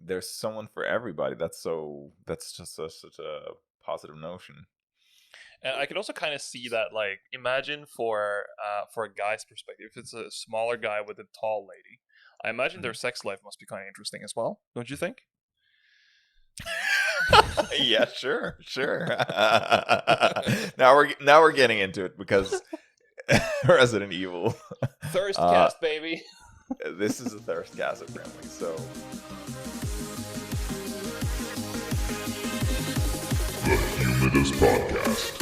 there's someone for everybody. That's just such a positive notion. And I could also kind of see that, like, imagine for a guy's perspective, if it's a smaller guy with a tall lady, I imagine their sex life must be kind of interesting as well. Don't you think? Yeah, sure. Now we're getting into it because Resident Evil Thirst cast, baby. This is a thirst cast apparently. So The Humidus Podcast.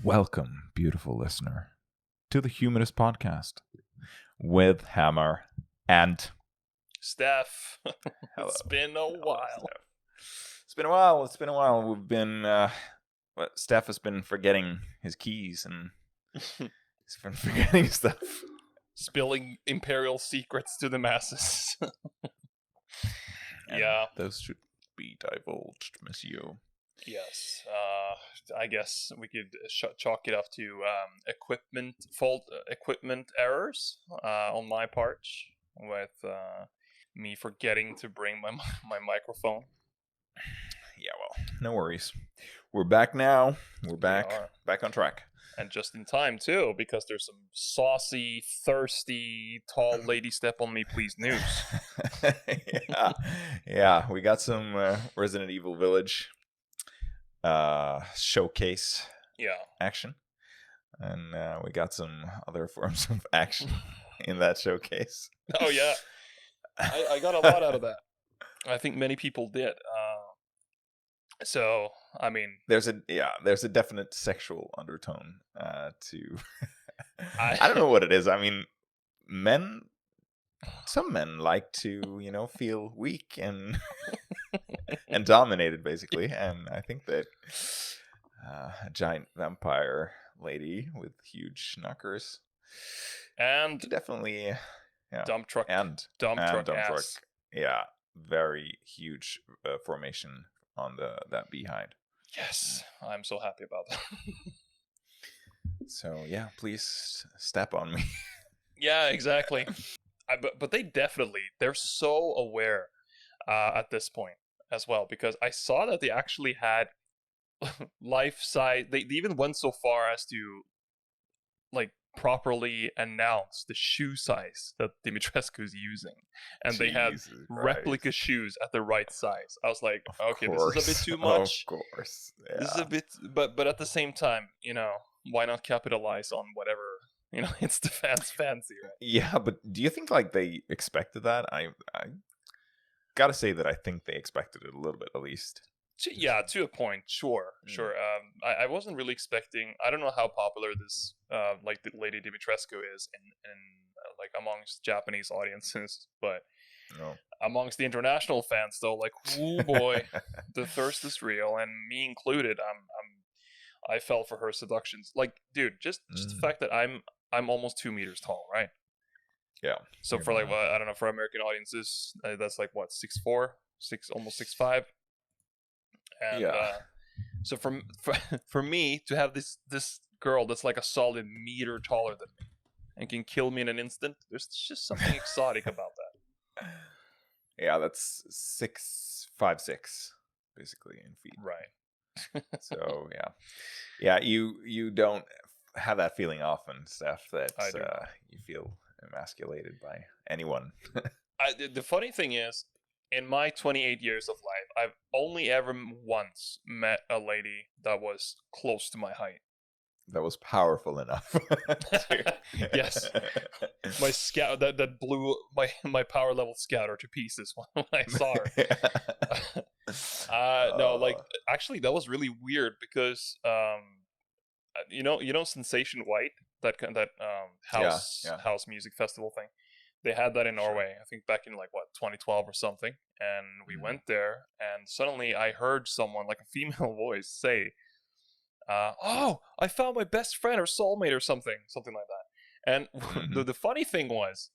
welcome, beautiful listener, to the Humidus Podcast with Hammer and Stef. Hello. It's been a while. It's been a while. We've been Stef has been forgetting his keys and he's been forgetting stuff. Spilling imperial secrets to the masses. And yeah. those should be divulged, monsieur. Yes. I guess we could chalk it up to equipment errors on my part, with me forgetting to bring my microphone. Yeah, well, no worries. We're back now. We're back on track. And just in time, too, because there's some saucy, thirsty, tall lady step on me, please news. Yeah, we got some Resident Evil Village showcase action. And we got some other forms of action in that showcase. Oh, yeah. I got a lot out of that. I think many people did. So, I mean, there's a definite sexual undertone to. I don't know what it is. I mean, some men like to, feel weak and and dominated, basically. And I think that a giant vampire lady with huge knockers and definitely dump truck and dump truck. Yeah, very huge formation on that behind. Yes, I'm so happy about that. So yeah, please step on me. Yeah, exactly. But they're so aware at this point as well, because I saw that they actually had life size. They even went so far as to like properly announce the shoe size that Dimitrescu is using, and they had replica shoes at the right size. I was like, okay, this is a bit too much. Of course, yeah. This is a bit, but at the same time, why not capitalize on whatever it's the fans' fancy, right? Yeah, but do you think like they expected that? I gotta say that I think they expected it a little bit at least. Yeah, to a point, sure. I wasn't really expecting. I don't know how popular this like the Lady Dimitrescu is in like amongst Japanese audiences, but amongst the international fans, though, like, oh boy, the thirst is real, and me included. I fell for her seductions. Like, dude, just the fact that I'm almost 2 meters tall, right? Yeah. So for like, I don't know, for American audiences, that's like what, 6'4", almost 6'5". And so for me to have this girl that's like a solid meter taller than me and can kill me in an instant, there's just something exotic about that. Yeah, that's 6'5'6", basically in feet. Right. So yeah, you don't have that feeling often, Steph, that you feel emasculated by anyone. The funny thing is, in my 28 years of life, I've only ever once met a lady that was close to my height. That was powerful enough. Yes. My scout that blew my power level scouter to pieces when I saw her. No, like, actually that was really weird because Sensation White, that house music festival thing. They had that in Norway, I think back in like 2012 or something, and we went there, and suddenly I heard someone, like a female voice, say, "Oh, I found my best friend or soulmate," or something like that. And the funny thing was,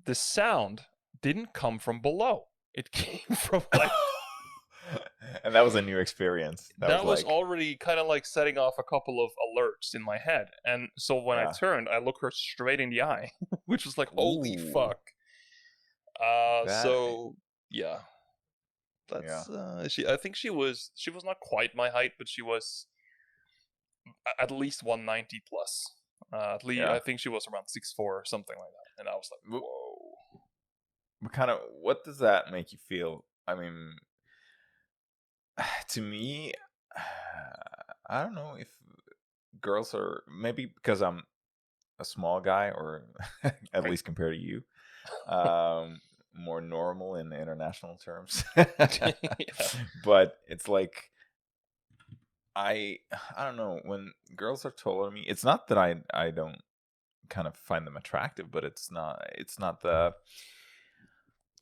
the sound didn't come from below; it came from like And that was a new experience. That was like, already kind of like setting off a couple of alerts in my head. And so when I Yeah. turned, I looked her straight in the eye, which was like, holy Ooh. fuck. That- So yeah, Yeah. that's I think she was not quite my height, but she was at least 190 plus. At least Yeah. I think she was around 6'4" or something like that. And I was like, Wh- whoa. what does that make you feel? I mean, to me, I don't know if girls are, maybe because I'm a small guy, or at Right. least compared to you, more normal in international terms. But it's like, I don't know, when girls are taller than me, it's not that I don't kind of find them attractive, but it's not the,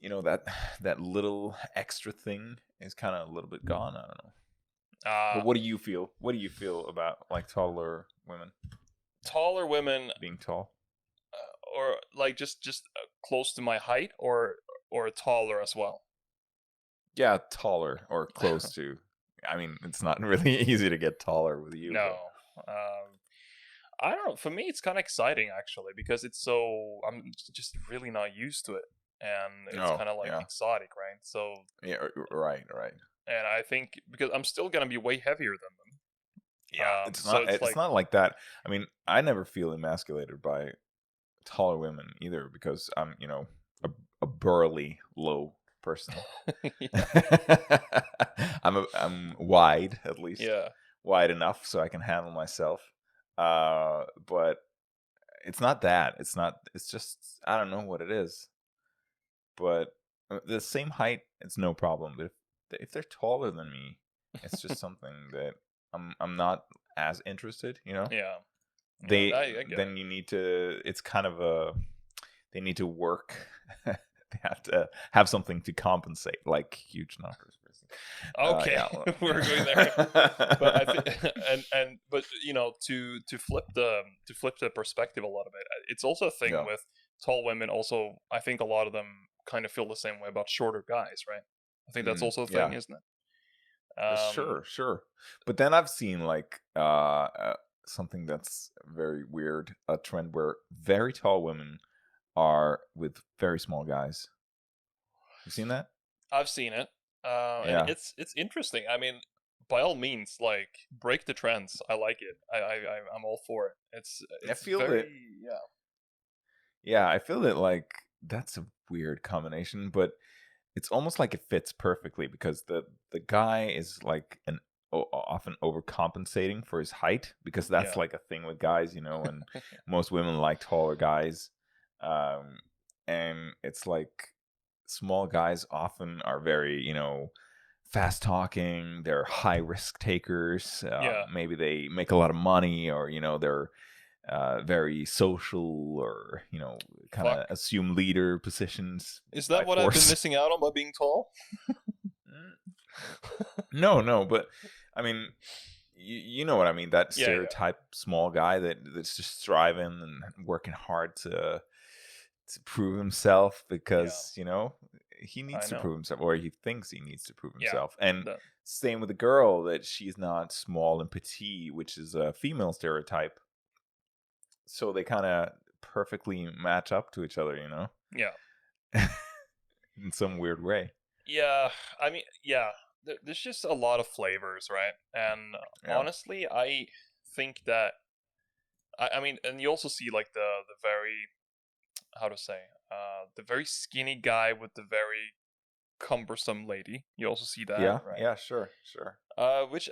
that little extra thing is kind of a little bit gone. I don't know. But what do you feel? What do you feel about like taller women Taller women, being tall? or like just close to my height, or taller as well? Yeah, taller or close to. I mean, it's not really easy to get taller with you. No. I don't know. For me, it's kind of exciting actually, because I'm just really not used to it, and it's Oh, kind of like yeah. exotic, right? So, Yeah, right. and I think because I'm still gonna be way heavier than them. Yeah, it's so not. it's like, not like that. I mean, I never feel emasculated by taller women either, because I'm, a burly, low person. I'm wide, at least. yeah, Wide enough so I can handle myself. But it's not that. It's just, I don't know what it is. But the same height, it's no problem. But if they're taller than me, it's just something that I'm not as interested. yeah. They I get then it. you need to. It's kind of they need to work. They have to have something to compensate, like huge numbers. Okay, Yeah. we're going there. But I think, but to flip the perspective a lot of it, it's also a thing Yeah. with tall women. Also, I think a lot of them kind of feel the same way about shorter guys, right? I think that's also a thing, Yeah. isn't it? Sure. But then I've seen like something that's very weird, a trend where very tall women are with very small guys. You seen that? I've seen it, and Yeah. it's interesting. I mean, by all means, like, break the trends. I like it. I'm all for it. It's feel very that- Yeah, I feel that like that's a weird combination, but it's almost like it fits perfectly, because the guy is like often overcompensating for his height, because that's Yeah. like a thing with guys, and most women like taller guys, and it's like small guys often are very, fast talking, they're high risk takers, Yeah. maybe they make a lot of money, or they're very social, or kind of Fuck. assume leader positions. Is that by what I've been force. missing out on by being tall? No, but I mean, you know what I mean. That Yeah. stereotype small guy that's just striving and working hard to prove himself, because he needs I to know. prove himself, or he thinks he needs to prove Yeah, himself. And that- same with the girl, that she's not small and petite, which is a female stereotype. So they kind of perfectly match up to each other, Yeah. in some weird way. Yeah. I mean, yeah. There's just a lot of flavors, right? And Yeah. honestly, I think that I mean, and you also see like the very, how to say, the very skinny guy with the very cumbersome lady. You also see that, right? Yeah, sure. Which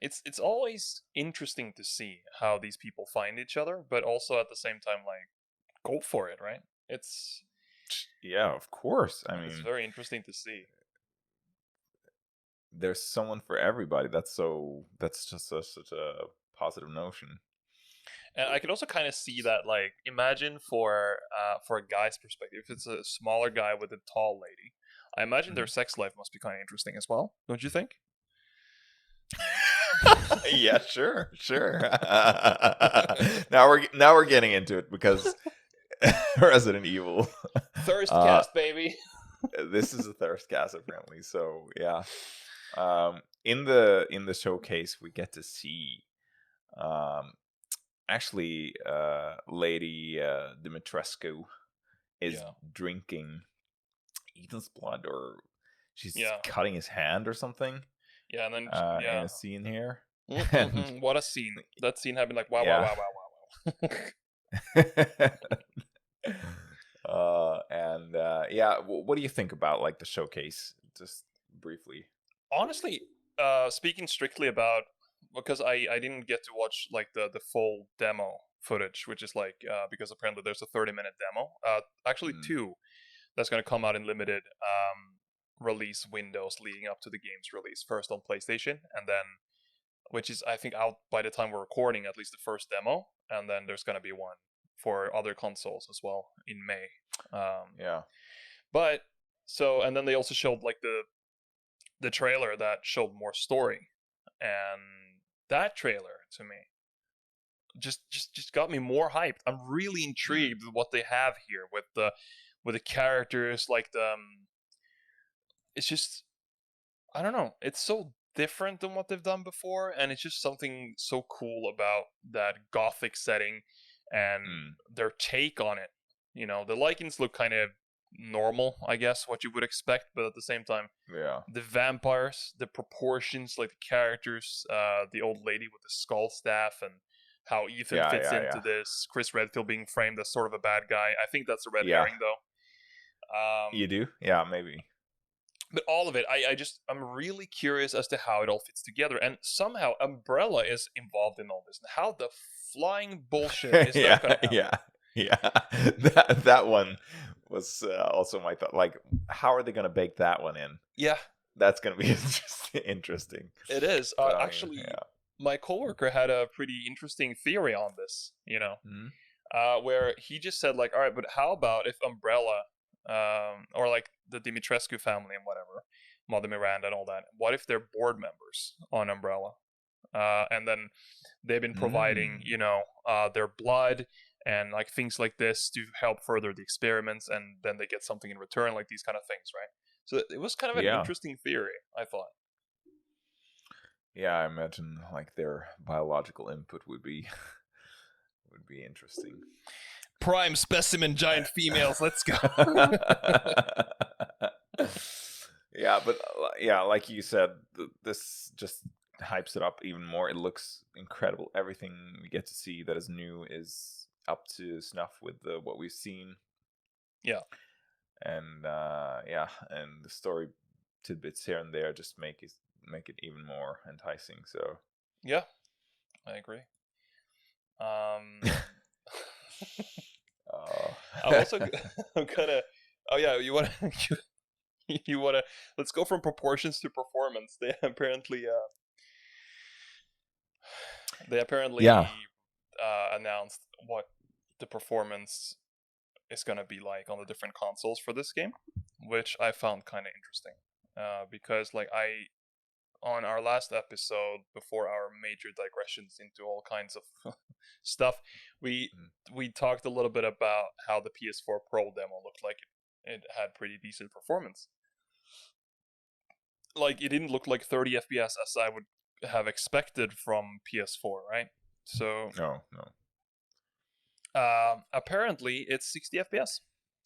it's always interesting to see how these people find each other, but also at the same time, like, go for it, right? It's Yeah, of course. I it's mean, very interesting to see. there's someone for everybody. That's just such a positive notion. And I could also kind of see that, like, imagine for a guy's perspective, if it's a smaller guy with a tall lady, I imagine their sex life must be kind of interesting as well, don't you think? Yeah, sure. Now we're getting into it, because Resident Evil. Thirst cast, baby. This is a thirst cast apparently. So yeah. In the showcase, we get to see actually Lady Dimitrescu is Yeah. drinking Ethan's blood, or she's Yeah. cutting his hand or something. Yeah, and then In a scene here. What a scene! That scene happened like wow, Yeah. wow, wow, wow, wow, wow. And yeah, what do you think about like the showcase? Just briefly. Honestly, speaking strictly about, because I didn't get to watch like the full demo footage, which is like because apparently there's a 30-minute demo. Actually Mm. 2 that's going to come out in limited release windows leading up to the game's release. First on PlayStation, and then, which is I think out by the time we're recording, at least the first demo, and then there's going to be one for other consoles as well in May. Yeah. But so, and then they also showed like the trailer that showed more story, and that trailer to me just got me more hyped. I'm really intrigued with what they have here with the characters, like it's just, I don't know, it's so different than what they've done before, and it's just something so cool about that gothic setting and their take on it. You know, the Lycans look kind of normal, I guess, what you would expect, but at the same time, Yeah. the vampires, the proportions, like the characters, the old lady with the skull staff, and how Ethan fits into this. Chris Redfield being framed as sort of a bad guy. I think that's a red herring, though. You do? Yeah, maybe. But all of it, I'm really curious as to how it all fits together. And somehow Umbrella is involved in all this. How the flying bullshit is that going to happen? Yeah. That one was also my thought. Like, how are they going to bake that one in? Yeah. That's going to be interesting. It is. But, actually, my coworker had a pretty interesting theory on this, you know, where he just said, like, all right, but how about if Umbrella, or like the Dimitrescu family and whatever, Mother Miranda and all that, what if they're board members on Umbrella? And then they've been providing, you know, their blood and like things like this to help further the experiments, and then they get something in return, like these kind of things, right? So it was kind of an interesting theory, I thought. Yeah, I imagine like their biological input would be interesting. Prime specimen giant females, let's go. Yeah, but yeah, like you said, this just hypes it up even more. It looks incredible. Everything we get to see that is new is up to snuff with what we've seen. Yeah. And and the story tidbits here and there just make it even more enticing. So yeah, I agree. I'm also gonna. Oh yeah, you want to? You want to? Let's go from proportions to performance. They apparently announced what the performance is gonna be like on the different consoles for this game, which I found kind of interesting. Because like on our last episode, before our major digressions into all kinds of stuff, we talked a little bit about how the PS4 Pro demo looked like. It had pretty decent performance. Like, it didn't look like 30 FPS as I would have expected from PS4, right? So no. Apparently it's 60 FPS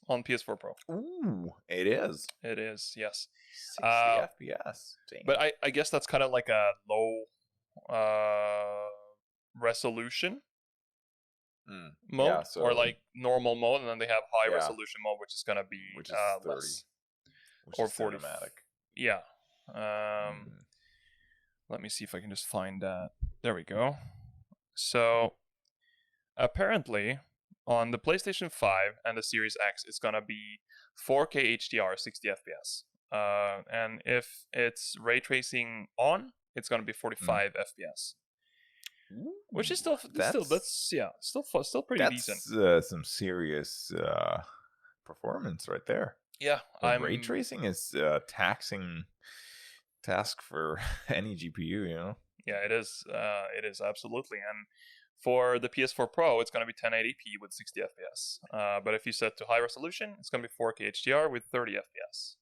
on PS4 Pro. Ooh, it is. It is, yes. 60 FPS. Dang. But I guess that's kind of like a low resolution mode, yeah, so, or like normal mode, and then they have high resolution mode, which is gonna be 30, less, which or is 40. cinematic. Yeah. Let me see if I can just find that. There we go. So apparently on the PlayStation 5 and the Series X, it's gonna be 4K HDR 60 FPS. And if it's ray tracing on, it's gonna be 45 FPS. Ooh, which is still pretty decent. That's some serious performance right there. Yeah, ray tracing is taxing task for any GPU, you know. Yeah, it is. It is absolutely. And for the PS4 Pro, it's going to be 1080p with 60 FPS. But if you set to high resolution, it's going to be 4K HDR with 30 FPS.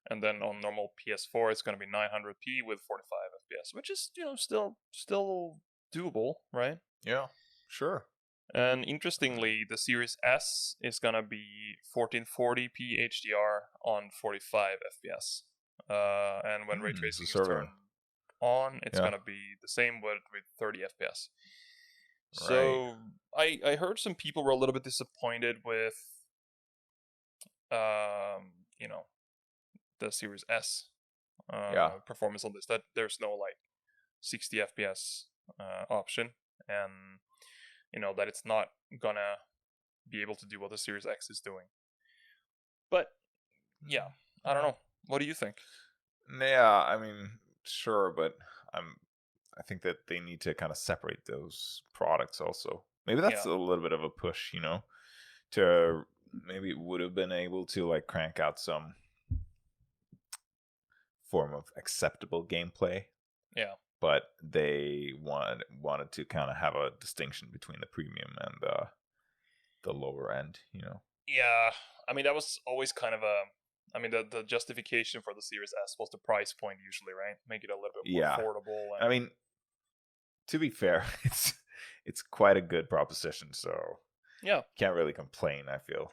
And then on normal PS4, it's going to be 900p with 45 FPS, which is still doable, right? Yeah, sure. And interestingly, the Series S is going to be 1440p HDR on 45 FPS. And when ray tracing is turned on, it's going to be the same with 30 FPS. So I heard some people were a little bit disappointed with, the Series S performance on this. That there's no like 60 FPS option, and that it's not gonna be able to do what the Series X is doing. But yeah, I don't know. What do you think? Yeah, I mean, sure, but I think that they need to kind of separate those products also. Maybe that's a little bit of a push, to maybe it would have been able to like crank out some form of acceptable gameplay. Yeah. But they wanted to kind of have a distinction between the premium and the lower end, Yeah, I mean that was always kind of the justification for the Series S was the price point usually, right? Make it a little bit more affordable. And... I mean, to be fair, it's quite a good proposition, so yeah, can't really complain, I feel.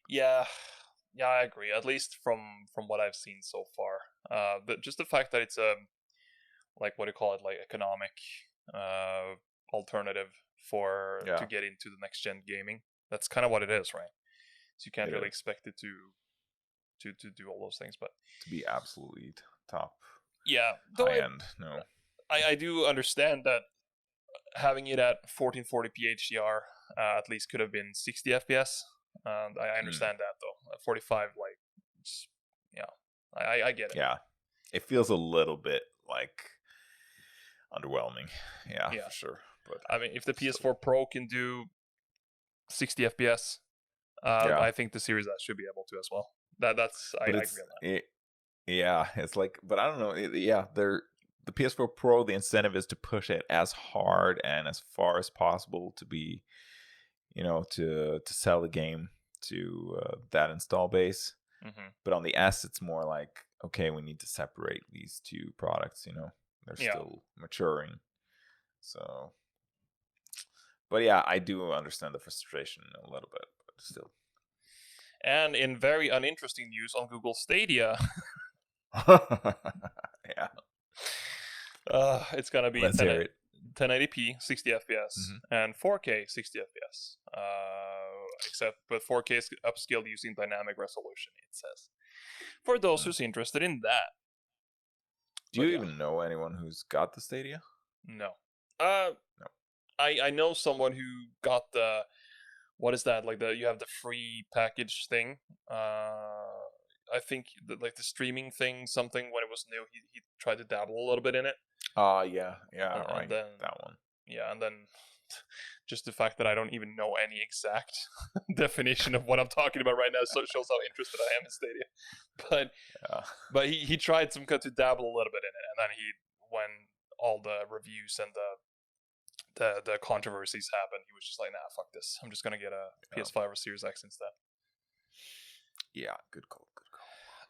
Yeah, I agree. At least from what I've seen so far, but just the fact that it's like what do you call it, like economic alternative to get into the next gen gaming. That's kind of what it is, right? So you can't really expect it to do all those things, but to be absolutely top. Yeah, high end. No, I do understand that having it at 1440p HDR at least could have been 60 FPS. I understand that though. At 45, I get it. Yeah, it feels a little bit like underwhelming. Yeah, for sure. But I mean, if the PS4 Pro can do 60 FPS, I think the Series S should be able to as well. I agree on that. It's like, but I don't know. The PS4 Pro, the incentive is to push it as hard and as far as possible to be, to sell the game to that install base. Mm-hmm. But on the S, it's more like, okay, we need to separate these two products. They're still maturing. So, but yeah, I do understand the frustration a little bit, but still. And in very uninteresting news on Google Stadia, yeah, it's gonna be 1080p 60 FPS and 4K 60 FPS. Except but 4K is upscaled using dynamic resolution. It says for those who's interested in that. Do you even know anyone who's got the Stadia? No. No. I know someone who got the. What is that? Like you have the free package thing. I think the streaming thing, something when it was new, he tried to dabble a little bit in it. Yeah, right. And then, that one. Yeah, and then just the fact that I don't even know any exact definition of what I'm talking about right now, so it shows how interested I am in Stadia. But he tried to dabble a little bit in it, and then when all the reviews and the controversies happened, he was just like, nah, fuck this. I'm just gonna get a PS5 or Series X instead. Yeah, good call.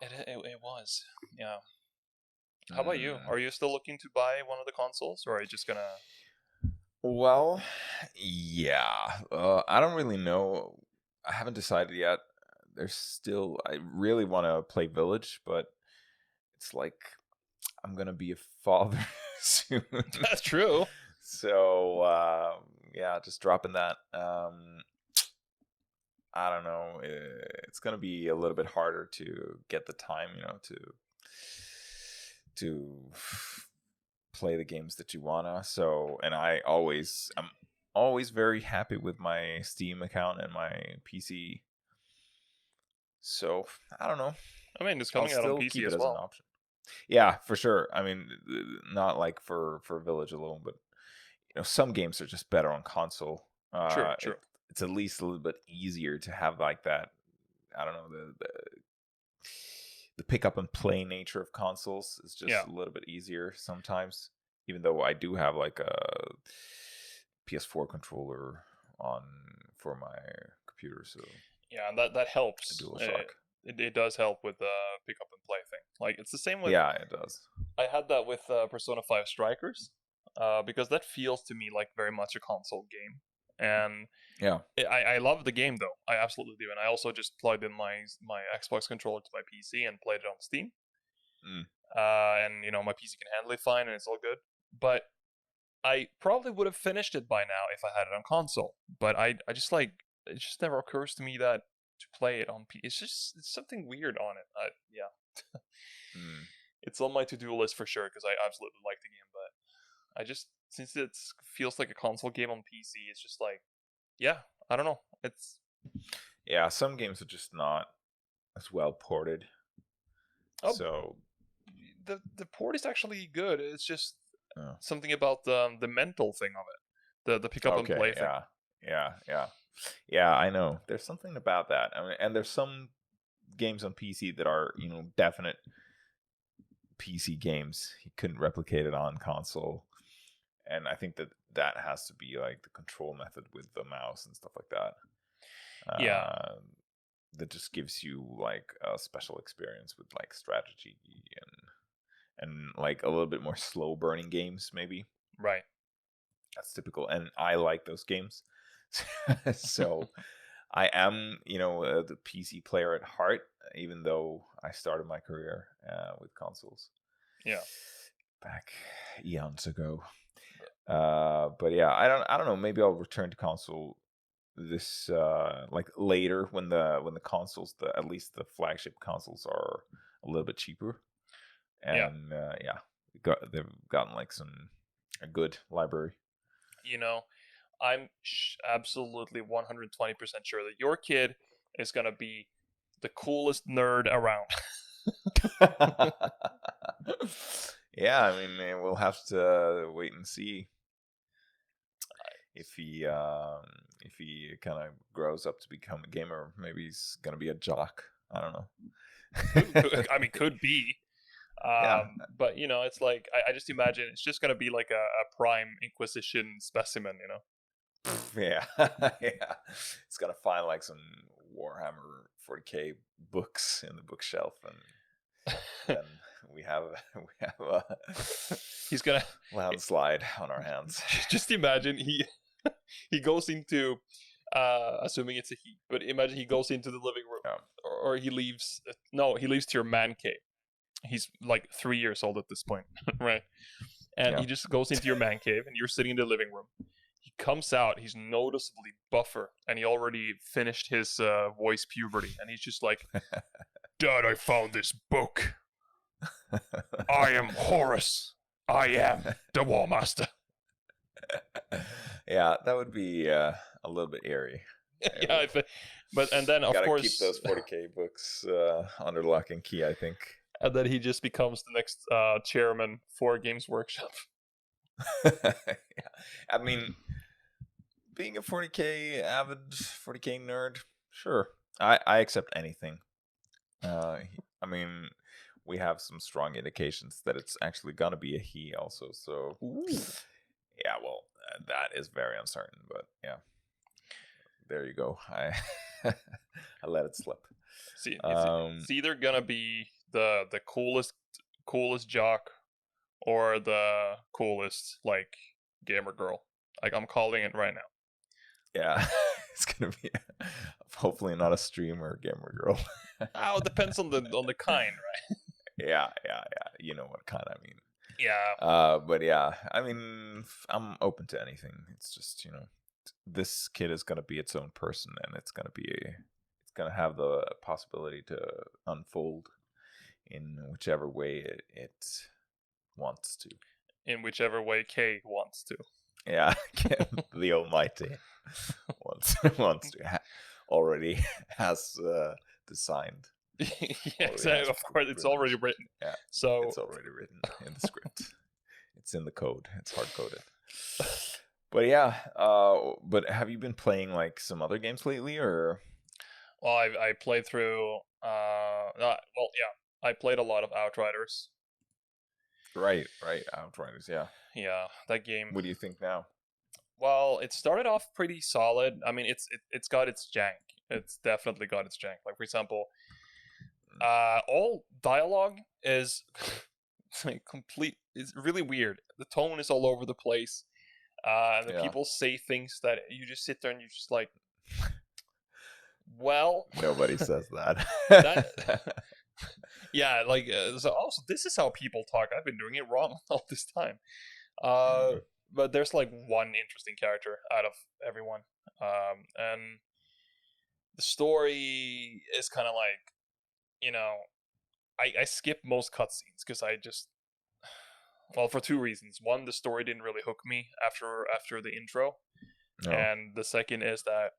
It was. Yeah. How about you? Are you still looking to buy one of the consoles, or are you just gonna... Well, yeah. I don't really know. I haven't decided yet. I really want to play Village, but it's like I'm gonna be a father soon. That's true. So, just dropping that. I don't know. It's going to be a little bit harder to get the time, to play the games that you wanna. So, and I'm always very happy with my Steam account and my PC. So, I don't know. I mean, it's coming out on PC as well. An option. Yeah, for sure. I mean, not like for Village alone, but some games are just better on console. True. It's at least a little bit easier to have like that. I don't know, the pick up and play nature of consoles is just a little bit easier sometimes. Even though I do have like a PS4 controller on for my computer, so yeah, and that helps. DualShock. it does help with the pick up and play thing. Like it's the same with Yeah, it does. I had that with Persona 5 Strikers, because that feels to me like very much a console game, and Yeah. I love the game though. I absolutely do, and I also just plugged in my Xbox controller to my PC and played it on Steam. Mm. And my PC can handle it fine, and it's all good. But I probably would have finished it by now if I had it on console. But I just like it just never occurs to me that to play it on PC. It's something weird on it. Yeah. Mm. It's on my to-do list for sure because I absolutely like the game, but I just since it feels like a console game on PC, it's just like, yeah, I don't know. It's Yeah, some games are just not as well ported. Oh. So the port is actually good. It's just Oh. something about the mental thing of it, the pick up and play thing. Yeah, I know. There's something about that. I mean, and there's some games on PC that are, definite PC games. You couldn't replicate it on console. And I think that has to be like the control method with the mouse and stuff like that. Yeah. That just gives you like a special experience with like strategy and like a little bit more slow burning games, maybe. Right. That's typical, and I like those games. So I am, the PC player at heart, even though I started my career with consoles. Yeah. Back eons ago. But yeah, I don't know. Maybe I'll return to console this like later when the consoles, at least the flagship consoles, are a little bit cheaper. And they've gotten like a good library. I'm absolutely 120% sure that your kid is gonna be the coolest nerd around. Yeah, I mean, we'll have to wait and see if he kind of grows up to become a gamer. Maybe he's gonna be a jock. I don't know. Could be. But it's like I just imagine it's just gonna be like a prime Inquisition specimen. Yeah, yeah. It's gonna find like some Warhammer 40K books in the bookshelf, and then we have he's gonna landslide on our hands. Just imagine he goes into assuming it's a he, but imagine he goes into the living room, or he leaves. No, he leaves to your man cave. He's like 3 years old at this point, right? And he just goes into your man cave, and you're sitting in the living room. He comes out, he's noticeably buffer, and he already finished his voice puberty, and he's just like, Dad, I found this book. I am Horus. I am the War Master. Yeah, that would be a little bit eerie. Yeah, and then of course keep those 40K books under lock and key, I think. And then he just becomes the next chairman for Games Workshop. Yeah. I mean, being a 40K avid 40K nerd, sure, I accept anything. I mean, we have some strong indications that it's actually gonna be a he also. So, yeah, well, that is very uncertain, but yeah, there you go. I let it slip. See, it's either gonna be the coolest jock or the coolest like gamer girl. Like I'm calling it right now. Yeah, it's gonna be hopefully not a streamer gamer girl. Oh, it depends on the kind, right? Yeah. You know what kind I mean. Yeah. But yeah, I mean, I'm open to anything. It's just this kid is gonna be its own person, and it's gonna have the possibility to unfold in whichever way it wants to. In whichever way Kay wants to. Yeah, the Almighty wants to. Already has designed. Yeah, exactly. Of course, it's already written. Yeah, so it's already written in the script. It's in the code. It's hard coded. But yeah, but have you been playing like some other games lately, or? Well, I played through. I played a lot of Outriders. Right, Outriders. Yeah, that game. What do you think now? Well, it started off pretty solid. I mean, it's got its jank. It's definitely got its jank. Like for example, All dialogue is like complete. It's really weird. The tone is all over the place. And the people say things that you just sit there and you're just like, well, Nobody says that. Yeah, like so. Also, this is how people talk. I've been doing it wrong all this time. But there's like one interesting character out of everyone, and the story is kind of like, I skip most cutscenes because I just, well, for two reasons. One, the story didn't really hook me after the intro, and the second is that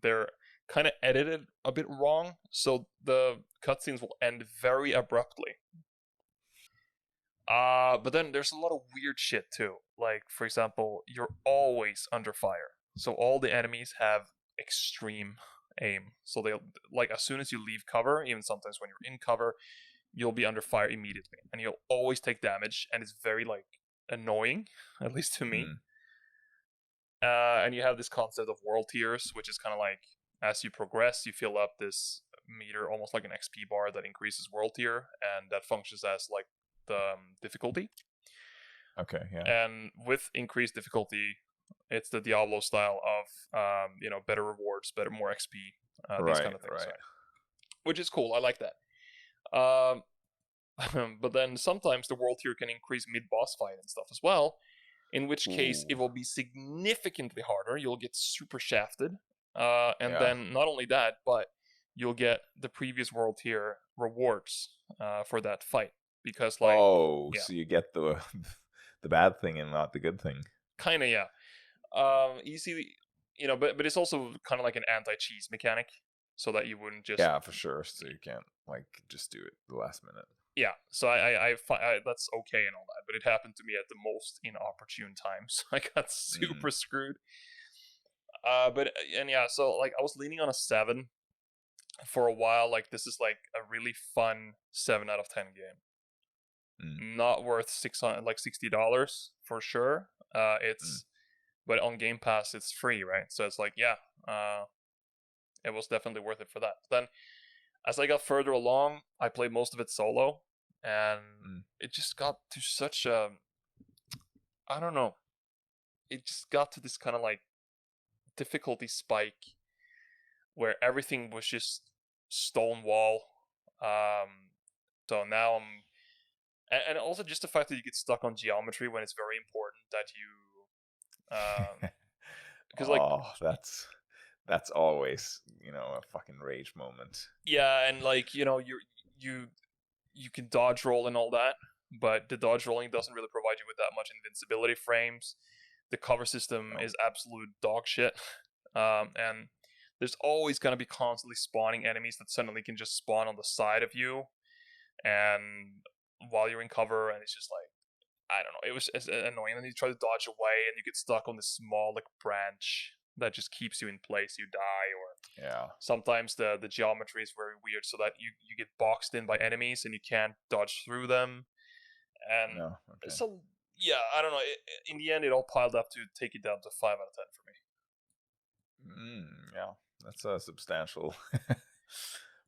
they're kind of edited a bit wrong, so the cutscenes will end very abruptly. But then there's a lot of weird shit too. Like, for example, you're always under fire, so all the enemies have extreme aim. So they'll, like, as soon as you leave cover, even sometimes when you're in cover, you'll be under fire immediately, and you'll always take damage, and it's very like annoying, at least to me. And you have this concept of world tiers, which is kind of like, as you progress, you fill up this meter, almost like an XP bar that increases world tier, and that functions as like the difficulty. Okay, yeah. And with increased difficulty, it's the Diablo style of better rewards, more XP, these kind of things, right? Which is cool. I like that. But then sometimes the world tier can increase mid-boss fight and stuff as well, in which case it will be significantly harder. You'll get super shafted. Then not only that, but you'll get the previous world tier rewards for that fight. Because, like... so you get the bad thing and not the good thing. Kind of, yeah. Easy, but it's also kind of like an anti-cheese mechanic, so that you wouldn't just... Yeah, for sure. So you can't, like, just do it the last minute. Yeah, so I that's okay and all that, but it happened to me at the most inopportune times. I got super screwed. So like I was leaning on a 7 for a while. Like, this is like a really fun 7 out of 10 game. Not worth $60 for sure. But on Game Pass it's free, right? So it's like, it was definitely worth it for that. Then as I got further along, I played most of it solo, and it just got to such a, I don't know, it just got to this kind of like difficulty spike where everything was just stone wall. So now and also just the fact that you get stuck on geometry when it's very important that you, because that's always, a fucking rage moment. Yeah, and like, you can dodge roll and all that, but the dodge rolling doesn't really provide you with that much invincibility frames. The cover system is absolute dog shit. And there's always going to be constantly spawning enemies that suddenly can just spawn on the side of you, and while you're in cover, and it's just like, I don't know, it was annoying. And then you try to dodge away, and you get stuck on this small like branch that just keeps you in place. You die, or sometimes the geometry is very weird, so that you get boxed in by enemies and you can't dodge through them. And so I don't know. In the end, it all piled up to take it down to 5 out of 10 for me. Yeah, that's a substantial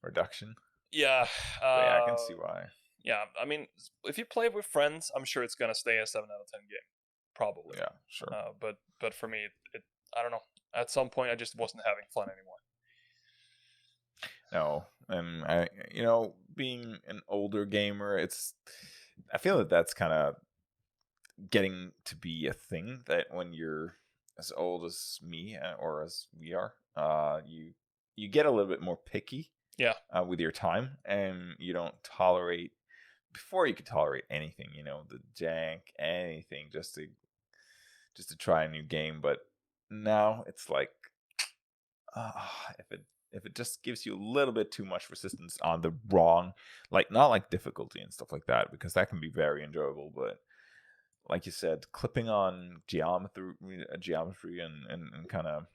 reduction. Yeah, I can see why. Yeah, I mean, if you play with friends, I'm sure it's gonna stay a 7 out of 10 game, probably. Yeah, sure. But for me, it I don't know. At some point, I just wasn't having fun anymore. No, and being an older gamer, I feel that that's kind of getting to be a thing, that when you're as old as me or as we are, you get a little bit more picky. Yeah. With your time, and you don't tolerate. Before you could tolerate anything, the jank, anything, just to try a new game. But now it's like, if it just gives you a little bit too much resistance on the wrong, like, not like difficulty and stuff like that, because that can be very enjoyable. But like you said, clipping on geometry and kind of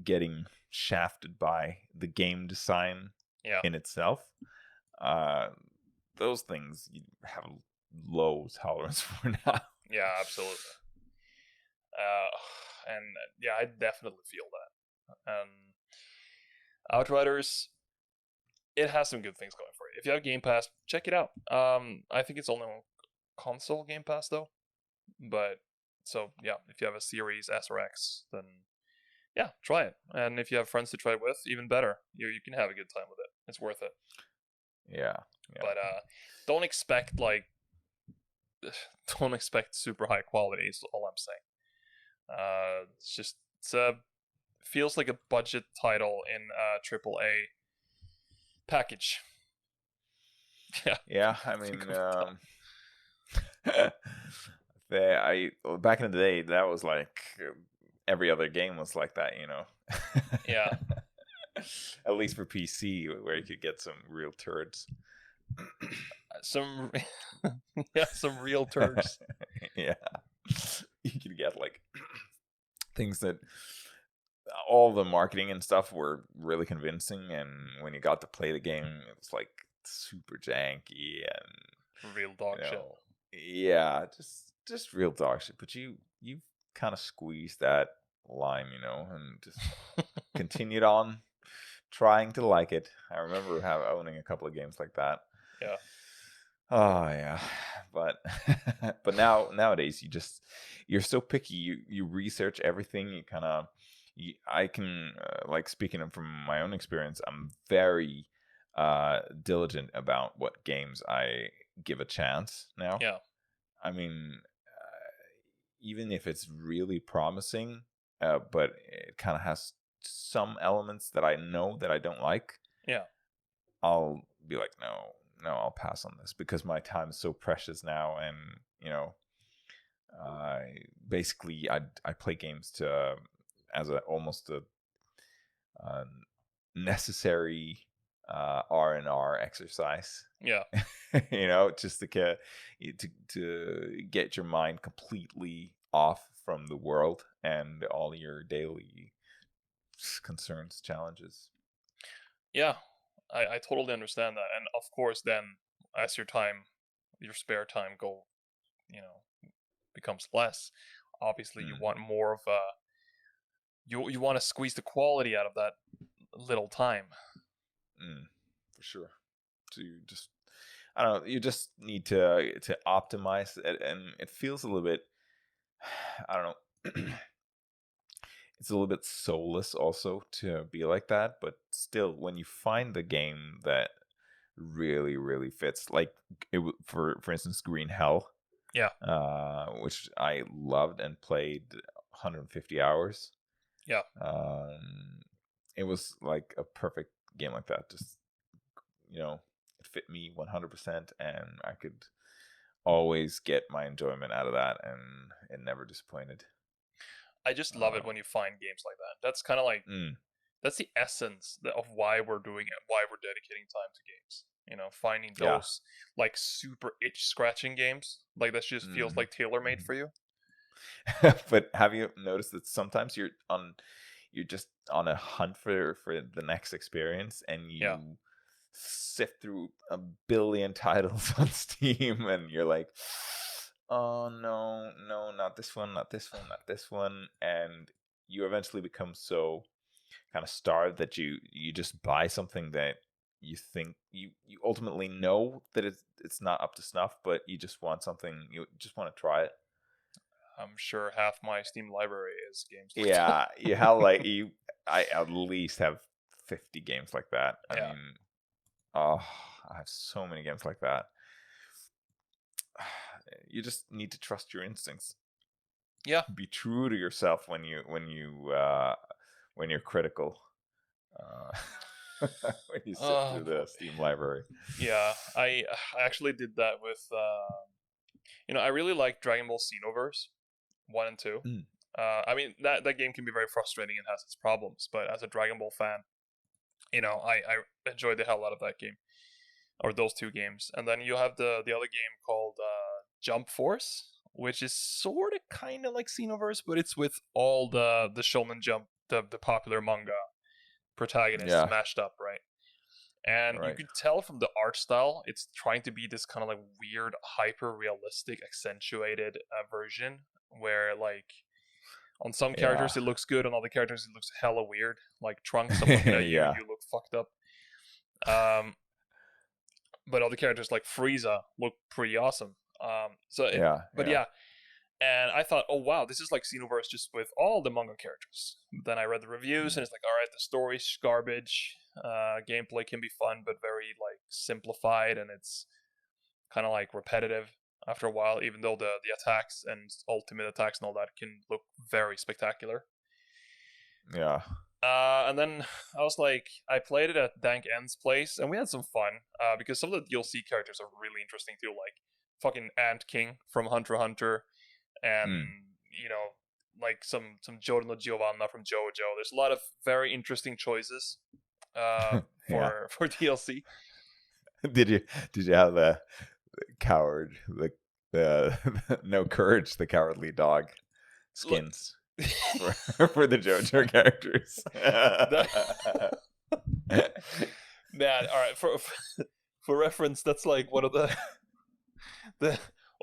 getting shafted by the game design in itself, those things you have low tolerance for now. Yeah, absolutely. And I definitely feel that. Outriders, it has some good things going for it. If you have Game Pass, check it out. I think it's only on console Game Pass though. But so yeah, if you have a Series S or X, then yeah, try it. And if you have friends to try it with, even better. You can have a good time with it. It's worth it. Yeah. But don't expect don't expect super high quality. Is all I'm saying. Feels like a budget title in a AAA package. Yeah. Yeah, I mean, back in the day, that was like every other game was like that, you know. Yeah. At least for PC, where you could get some real turds. Some real turds. Yeah, you could get like things that all the marketing and stuff were really convincing, and when you got to play the game, it was like super janky and real dog shit. Yeah, just real dog shit. But you kind of squeezed that lime, you know, and just continued on trying to like it. I remember owning a couple of games like that. Yeah. Oh yeah, but but nowadays you're so picky. You research everything. You kind of I can like speaking from my own experience. I'm very diligent about what games I give a chance now. Yeah. I mean, even if it's really promising, but it kind of has some elements that I know that I don't like. Yeah. I'll be like, no, I'll pass on this because my time is so precious now, and you know, basically I play games to as almost a necessary R&R exercise. Yeah. You know, just to get your mind completely off from the world and all your daily concerns, challenges. Yeah, I totally understand that. And of course, then as your spare time becomes less, obviously you want more of you want to squeeze the quality out of that little time. For sure. To just, I don't know, you just need to optimize it, and it feels a little bit, I don't know, it's a little bit soulless also to be like that, but still, when you find the game that really, really fits, like for instance, Green Hell, yeah, which I loved and played 150 hours. Yeah, it was like a perfect game like that. Just, you know, it fit me 100%, and I could always get my enjoyment out of that, and it never disappointed. I just love it when you find games like that. That's kind of like that's the essence of why we're doing it, why we're dedicating time to games. You know, finding those like super itch scratching games, like that just feels like tailor made for you. But have you noticed that sometimes you're just on a hunt for the next experience, and you sift through a billion titles on Steam, and you're like, oh no, not this one, not this one, and you eventually become so kind of starved that you just buy something that you think you ultimately know that it's not up to snuff, but you just want something, you just want to try it. I'm sure half my Steam library is games like that. You have like I at least have 50 games like that. I mean, I have so many games like that. You just need to trust your instincts. Yeah. Be true to yourself when you're critical. When you sit through the Steam library. Yeah, I actually did that with I really like Dragon Ball Xenoverse 1 and 2. I mean that game can be very frustrating and has its problems, but as a Dragon Ball fan, I enjoyed the hell out of that game, or those two games. And then you have the other game called Jump Force, which is sort of kind of like Xenoverse, but it's with all the Shonen Jump, the popular manga protagonists mashed up, right? And you could tell from the art style, it's trying to be this kind of like weird, hyper realistic, accentuated version where like on some characters it looks good, on other characters it looks hella weird. Like Trunks, someone looking at you, you look fucked up. But all the characters like Frieza look pretty awesome. But yeah, and I thought, oh wow, this is like Xenoverse just with all the manga characters. Then I read the reviews, and it's like, all right, the story's garbage. Gameplay can be fun, but very like simplified, and it's kind of like repetitive after a while. Even though the attacks and ultimate attacks and all that can look very spectacular. Yeah. And then I was like, I played it at Dank N's place, and we had some fun because some of the DLC characters are really interesting too, like fucking Ant King from Hunter x Hunter, and you know, like some Joro no Giovanna from JoJo. There's a lot of very interesting choices for DLC. Did you have the coward, the no courage, the cowardly dog skins for the JoJo characters? Man, all right. For reference, that's like one of the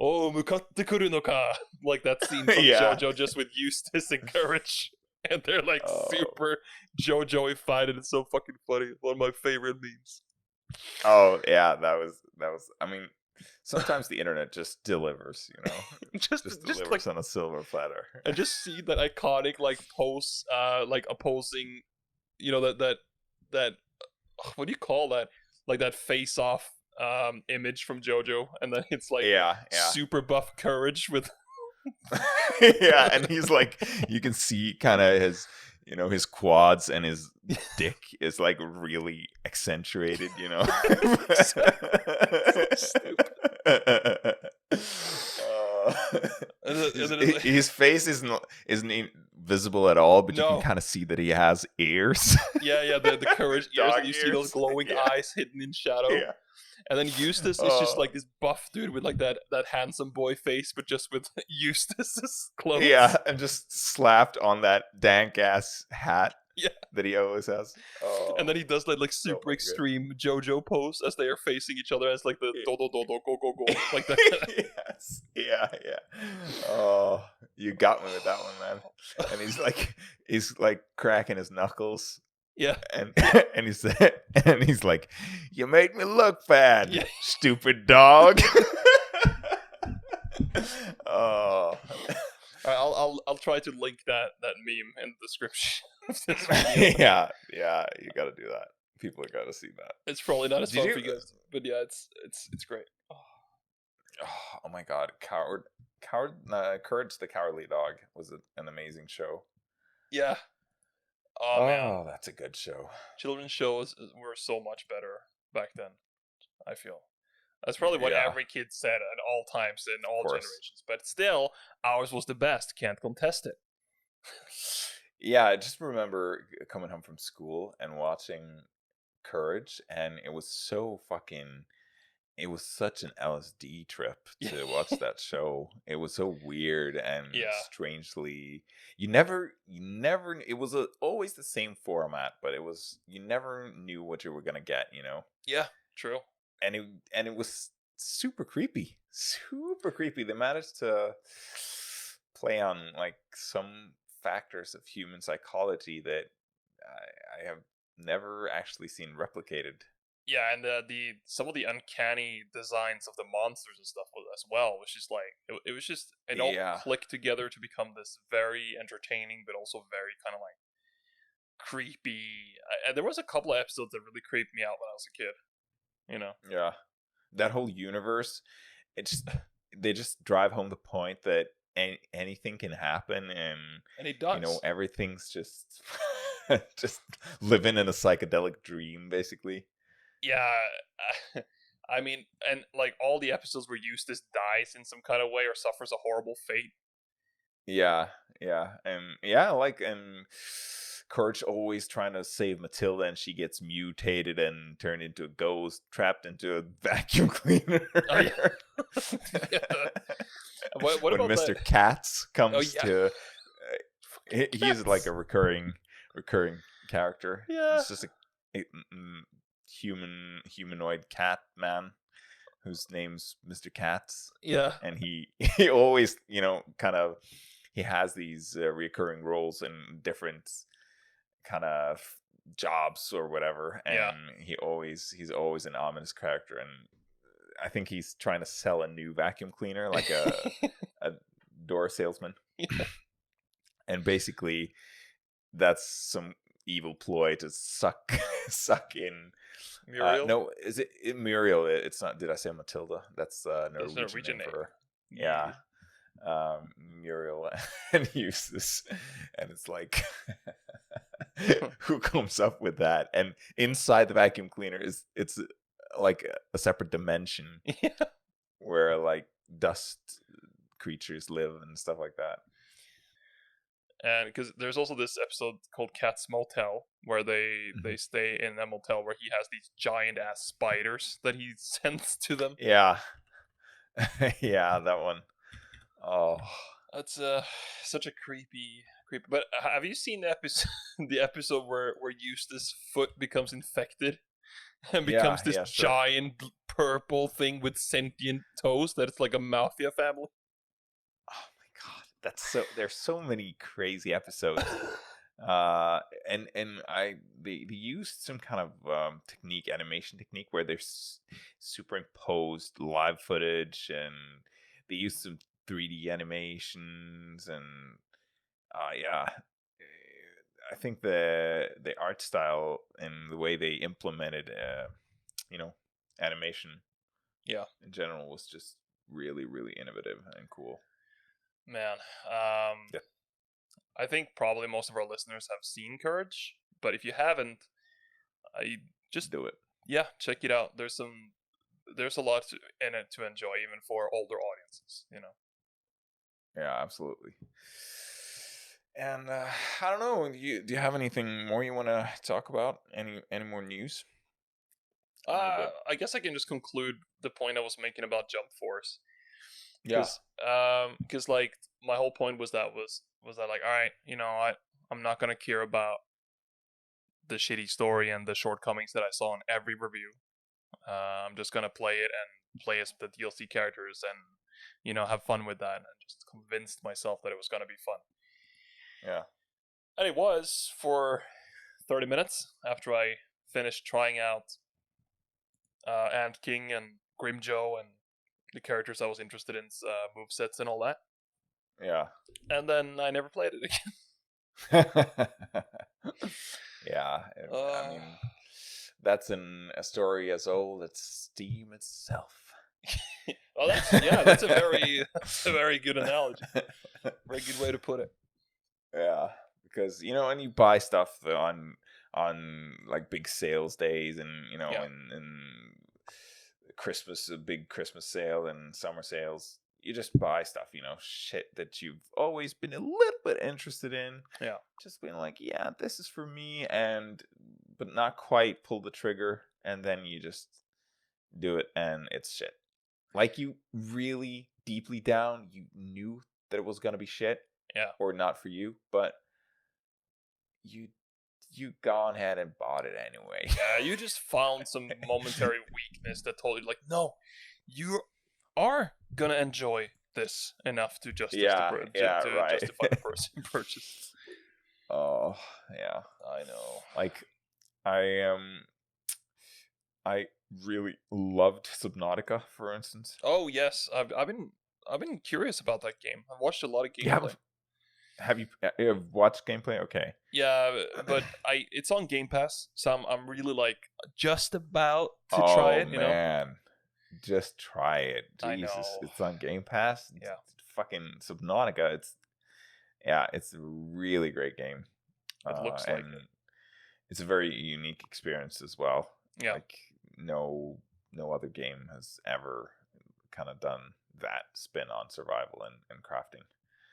oh mukatte kuru no ka, like that scene from JoJo, just with Eustace and Courage, and they're like super JoJo-ified, and it's so fucking funny. It's one of my favorite memes. Oh yeah, that was. I mean, sometimes the internet just delivers, you know, just delivers like, on a silver platter. And just see that iconic like pose, like opposing, you know, that what do you call that? Like that face-off image from JoJo, and then it's like super buff Courage with yeah, and he's like, you can see kind of his, you know, his quads and his dick is like really accentuated, you know. His face isn't visible at all, but you can kind of see that he has ears. The Courage ears, and you see those glowing eyes hidden in shadow. Yeah. And then Eustace is just like this buff dude with like that handsome boy face, but just with Eustace's clothes. Yeah, and just slapped on that dank ass hat that he always has. And then he does like super extreme JoJo pose as they are facing each other as like the do do do do go go go like that. Yes. Yeah. Oh, you got me with that one, man. And he's like cracking his knuckles. Yeah, and he's like, you made me look bad, stupid dog. Oh, I'll try to link that meme in the description of this video. yeah, you got to do that. People are got to see that. It's probably not as fun for you guys, but yeah, it's great. Oh my god, Courage the Cowardly Dog was an amazing show. Yeah. Oh man, that's a good show. Children's shows were so much better back then, I feel. That's probably what every kid said at all times in all generations. But still, ours was the best. Can't contest it. Yeah, I just remember coming home from school and watching Courage, and it was such an LSD trip to watch that show. It was so weird and strangely. You never. It was always the same format, but you never knew what you were gonna get. You know. Yeah, true. And it was super creepy. Super creepy. They managed to play on like some factors of human psychology that I have never actually seen replicated. Yeah, and some of the uncanny designs of the monsters and stuff as well was just like it was just it all clicked together to become this very entertaining but also very kind of like creepy. And there was a couple of episodes that really creeped me out when I was a kid. You know? Yeah, that whole universe. They just drive home the point that anything can happen, and it does. You know, everything's just just living in a psychedelic dream, basically. Yeah, I mean, and like all the episodes where Eustace dies in some kind of way or suffers a horrible fate. Yeah, and Courage always trying to save Matilda, and she gets mutated and turned into a ghost, trapped into a vacuum cleaner. Oh, yeah. What when about Mr. that? Katz comes to, he's like a recurring character. Yeah, it's just a humanoid cat man whose name's Mr. Katz. Yeah, and he always, you know, kind of he has these recurring roles in different kind of jobs or whatever, and Yeah. he's always an ominous character, and I think he's trying to sell a new vacuum cleaner, like a door salesman. Yeah. And basically that's some evil ploy to suck in Muriel. no, is it Muriel? It's not. Did I say Matilda? That's That's Norwegian name name. for her. Yeah. Muriel and Eustace, and it's like who comes up with that? And inside the vacuum cleaner it's like a separate dimension Yeah. where like dust creatures live and stuff like that. And because there's also this episode called Cat's Motel where they stay in a motel where he has these giant ass spiders that he sends to them. Yeah. Yeah, that one. Oh, That's such a creepy. But have you seen the episode? The episode where Eustace's foot becomes infected and becomes this sure. giant purple thing with sentient toes that it's like a mafia family. Oh my god, that's so. There's so many crazy episodes. And they used some kind of animation technique where there's superimposed live footage, and they used some 3D animations, and yeah, I think the art style and the way they implemented animation in general was just really, really innovative and cool. Man, Yeah. I think probably most of our listeners have seen Courage, but if you haven't, you just Do it. Yeah, check it out. There's a lot in it to enjoy, even for older audiences. Yeah, absolutely. And I don't know. Do you have anything more you want to talk about? Any more news? I guess I can just conclude the point I was making about Jump Force. Yeah. Because like my whole point was that like, all right, I'm not gonna care about the shitty story and the shortcomings that I saw in every review. I'm just gonna play it and play as the DLC characters and have fun with that, and just convinced myself that it was gonna be fun. Yeah. And it was for 30 minutes after I finished trying out Ant King and Grimjoe and the characters I was interested in, movesets and all that. Yeah. And then I never played it again. Yeah. I mean, that's a story as old as Steam itself. Well, that's a very good analogy. Very good way to put it. Yeah, because when you buy stuff on like big sales days, and in Christmas, a big Christmas sale and summer sales, you just buy stuff, shit that you've always been a little bit interested in. Yeah, just being like, yeah, this is for me, but not quite pull the trigger, and then you just do it, and it's shit. Like, you really deeply down, you knew that it was gonna be shit. Yeah. Or not for you, but you gone ahead and bought it anyway. Yeah, you just found some momentary weakness that told you, like, no, you are gonna enjoy this enough to justify justify the purchase. Oh yeah, I know. Like, I really loved Subnautica, for instance. Oh yes, I've been curious about that game. I've watched a lot of gameplay. Have you watched gameplay? Okay. Yeah, but it's on Game Pass, so I'm really like just about to try it. Man, just try it. Jesus, I know. It's on Game Pass. Yeah. Fucking Subnautica. It's a really great game. It looks like it. It's a very unique experience as well. Yeah. Like no other game has ever kind of done that spin on survival and crafting.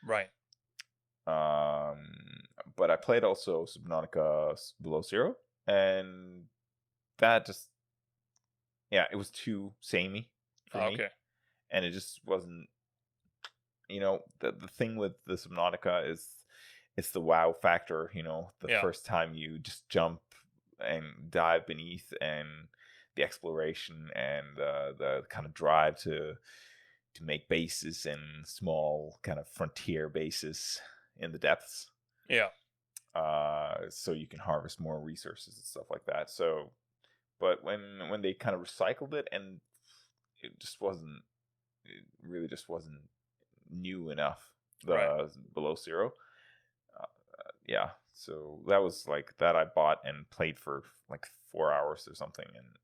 Right. But I played also Subnautica Below Zero, and that just, it was too samey for me. Okay. And it just wasn't, the thing with the Subnautica is it's the wow factor, the first time you just jump and dive beneath, and the exploration and the kind of drive to make bases and small kind of frontier bases in the depths. Yeah. so you can harvest more resources and stuff like that. So, but when they kind of recycled it, and it really just wasn't new enough. The below zero, yeah. So that was like that I bought and played for like 4 hours or something, and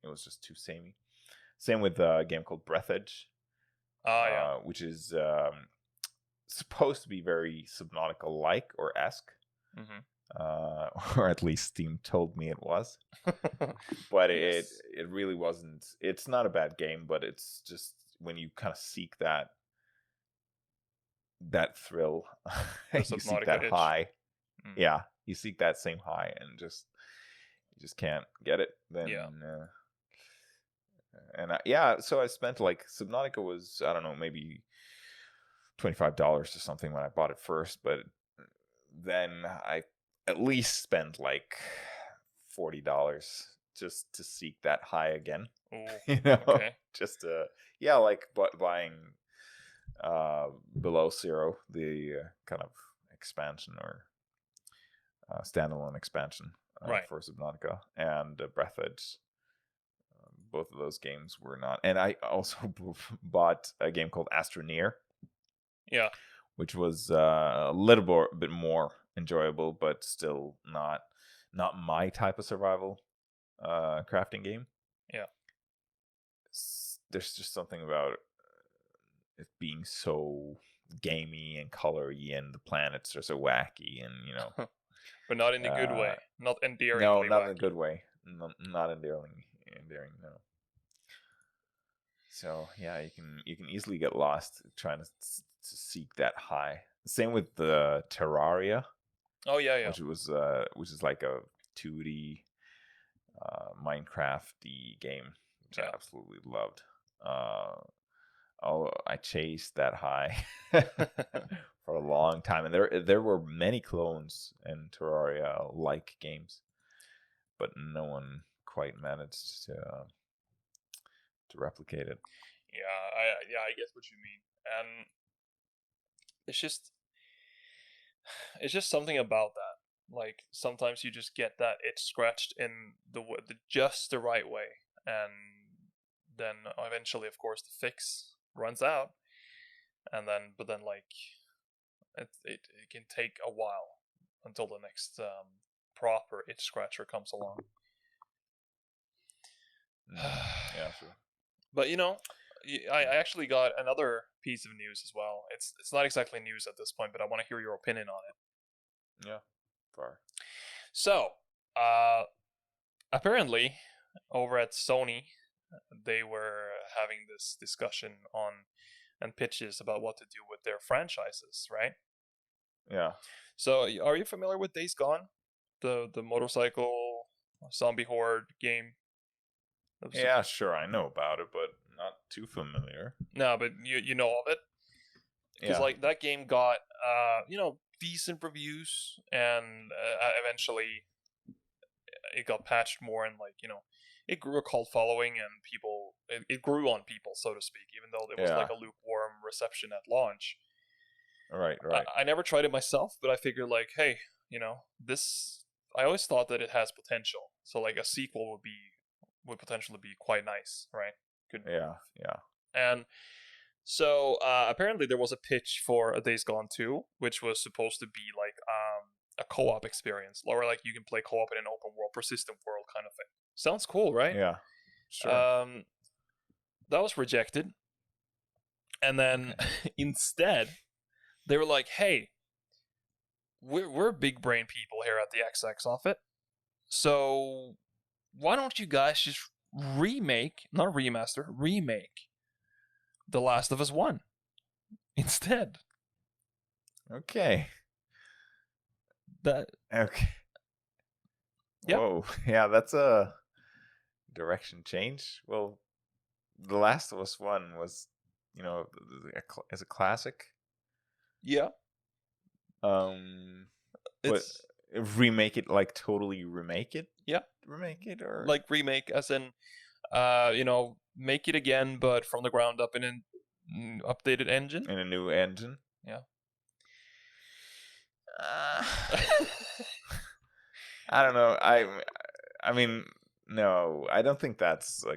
it was just too samey. Same with a game called Breath Edge, which is supposed to be very Subnautica-like or esque, or at least Steam told me it was. But Yes. it really wasn't. It's not a bad game, but it's just when you kind of seek that thrill, The you seek Subnautica that itch. high. Yeah, you seek that same high, and you just can't get it. Then so I spent like Subnautica was, I don't know, maybe $25 or something when I bought it first, but then I at least spent like $40 just to seek that high again. Ooh, okay. Just like buying Below Zero, the kind of expansion or standalone expansion for Subnautica, and Breath Edge. Both of those games were not. And I also bought a game called Astroneer. Yeah. Which was a little bit more enjoyable, but still not my type of survival crafting game. Yeah. There's just something about it being so gamey and colory, and the planets are so wacky, and But not in a good way. Not endearingly No, not wacky. in a good way. Not endearing, no. So yeah, you can easily get lost trying to seek that high. Same with the Terraria. Oh yeah. Which is like a 2D Minecraft-y game, which I absolutely loved. I chased that high for a long time, and there were many clones in Terraria-like games, but no one quite managed to replicate it. Yeah, I get what you mean, and it's just something about that. Like sometimes you just get that itch scratched in the just the right way, and then eventually, of course, the fix runs out, and then like it can take a while until the next proper itch scratcher comes along. Yeah, sure. But I actually got another piece of news as well. It's not exactly news at this point, but I want to hear your opinion on it. Yeah, far. So, apparently, over at Sony, they were having this discussion on and pitches about what to do with their franchises, right? Yeah. So, are you familiar with Days Gone, the motorcycle zombie horde game? Yeah, sure, I know about it, but not too familiar. No, but you know of it? Because like that game got decent reviews, and eventually it got patched more, and it grew a cult following, and people it grew on people, so to speak, even though it was like a lukewarm reception at launch. Right. I never tried it myself, but I figured like, hey, this. I always thought that it has potential, so like a sequel would potentially be quite nice, right? Yeah. And so apparently there was a pitch for a Days Gone 2, which was supposed to be like a co-op experience, or like you can play co-op in an open world, persistent world kind of thing. Sounds cool, right? Yeah, sure. That was rejected, and then instead they were like, "Hey, we're big brain people here at the XX off it, so why don't you guys just remake The Last of Us 1 instead?" Okay. Okay. Yep. Whoa. Yeah, that's a direction change. Well, The Last of Us 1 was, as a classic. Yeah. But remake it, like totally remake it? Yeah. Remake it, or like remake as in make it again, but from the ground up in an updated engine. in a new engine? Yeah. I don't know. I mean, no, I don't think that's a